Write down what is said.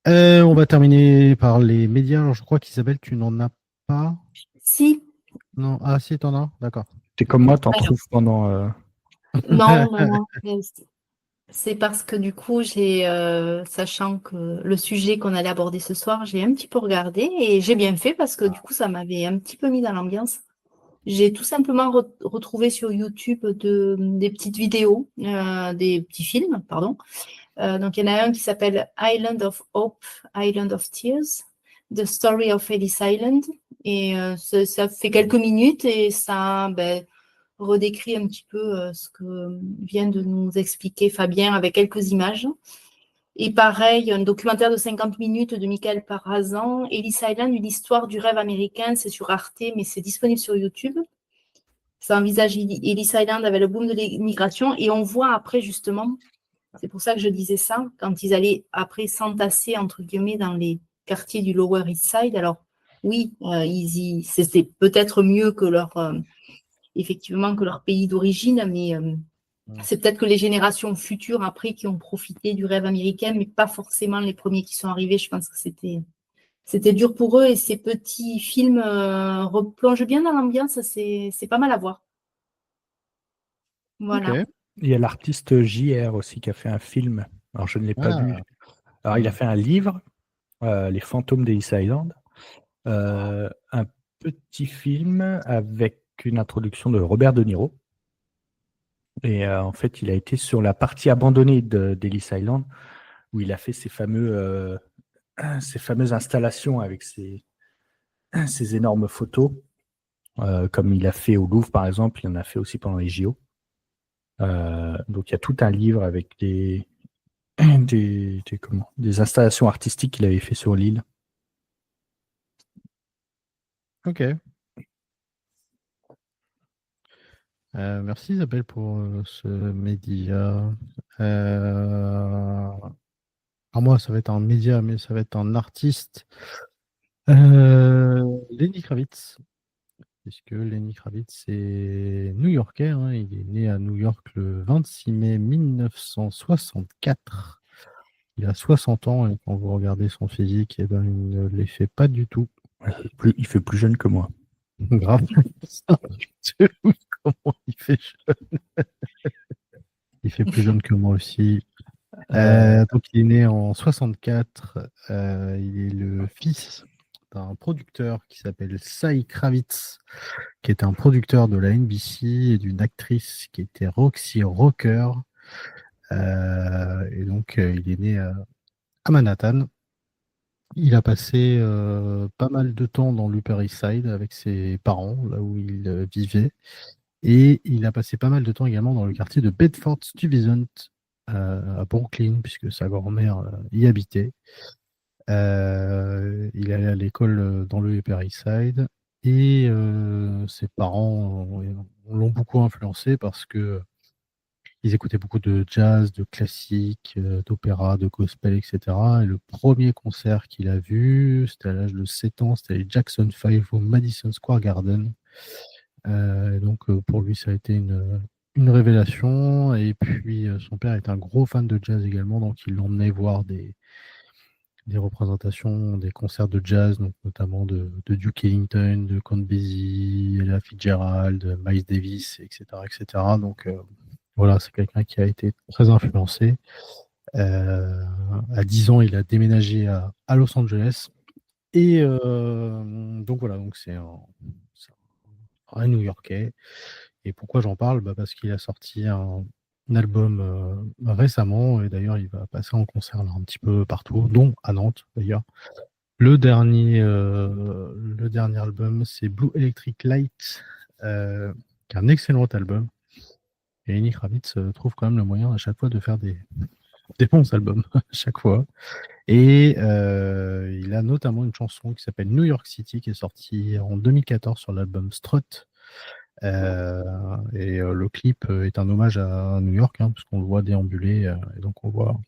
On va terminer par les médias. Alors, je crois qu'Isabelle, tu n'en as pas. Si. Non. Ah, si, t'en as. D'accord. T'es comme moi, t'en Alors, trouves pendant. non, non, non. C'est parce que du coup, sachant que le sujet qu'on allait aborder ce soir, j'ai un petit peu regardé et j'ai bien fait parce que du coup, ça m'avait un petit peu mis dans l'ambiance. J'ai tout simplement retrouvé sur YouTube des petites vidéos, des petits films, pardon. Donc, il y en a un qui s'appelle Island of Hope, Island of Tears, The Story of Ellis Island. Et ça fait quelques minutes et ça redécrit un petit peu ce que vient de nous expliquer Fabien avec quelques images. Et pareil, un documentaire de 50 minutes de Michael Parazan, Ellis Island, une histoire du rêve américain, c'est sur Arte, mais c'est disponible sur YouTube. Ça envisage Ellis Island avec le boom de l'immigration et on voit après justement, c'est pour ça que je disais ça, quand ils allaient après s'entasser entre guillemets dans les quartiers du Lower East Side. Alors oui, c'était peut-être mieux que effectivement que leur pays d'origine, mais c'est peut-être que les générations futures après qui ont profité du rêve américain, mais pas forcément les premiers qui sont arrivés. Je pense que c'était dur pour eux et ces petits films replongent bien dans l'ambiance. C'est pas mal à voir. Voilà. Ok. Il y a l'artiste JR aussi qui a fait un film. Alors, je ne l'ai pas Ah. vu. Alors, il a fait un livre, Les fantômes d'Ellis Island. Un petit film avec une introduction de Robert De Niro. Et en fait, il a été sur la partie abandonnée d'Ellis Island où il a fait ces fameuses installations avec ces énormes photos, comme il a fait au Louvre, par exemple. Il en a fait aussi pendant les JO. Donc, il y a tout un livre avec des installations artistiques qu'il avait fait sur l'île. Ok. Merci Isabelle pour ce média. Alors moi, ça va être un média, mais ça va être un artiste. Lenny Kravitz, puisque Lenny Kravitz est new-yorkais, hein. Il est né à New York le 26 mai 1964. Il a 60 ans et quand vous regardez son physique, eh ben, il ne les fait pas du tout. Il fait plus jeune que moi. Grave. Comment il fait jeune. Il fait plus jeune que moi aussi. Donc il est né en 64. Il est le fils d'un producteur qui s'appelle Cy Kravitz, qui était un producteur de la NBC et d'une actrice qui était Roxy Rocker. Et donc il est né à Manhattan. Il a passé pas mal de temps dans l'Upper East Side avec ses parents, là où il vivait. Et il a passé pas mal de temps également dans le quartier de Bedford-Stuyvesant, à Brooklyn, puisque sa grand-mère y habitait. Il allait à l'école dans le Upper East Side. Et ses parents l'ont beaucoup influencé parce que ils écoutaient beaucoup de jazz, de classique, d'opéra, de gospel, etc. Et le premier concert qu'il a vu, c'était à l'âge de 7 ans, c'était les Jackson 5 au Madison Square Garden. Donc pour lui, ça a été une révélation. Et puis son père est un gros fan de jazz également, donc il l'emmenait voir des représentations, des concerts de jazz, donc notamment de Duke Ellington, de Count Basie, Ella Fitzgerald, de Miles Davis, etc., etc. Donc voilà, c'est quelqu'un qui a été très influencé. À 10 ans, il a déménagé à Los Angeles. Et donc voilà, donc c'est un New-Yorkais. Et pourquoi j'en parle? Parce qu'il a sorti un album récemment, et d'ailleurs il va passer en concert là, un petit peu partout, dont à Nantes d'ailleurs. Le dernier album, c'est Blue Electric Light, qui est un excellent album. Et Lenny Kravitz trouve quand même le moyen à chaque fois de faire des bons albums, à chaque fois. Et il a notamment une chanson qui s'appelle New York City, qui est sortie en 2014 sur l'album Strut. Et le clip est un hommage à New York, hein, puisqu'on le voit déambuler, et donc on voit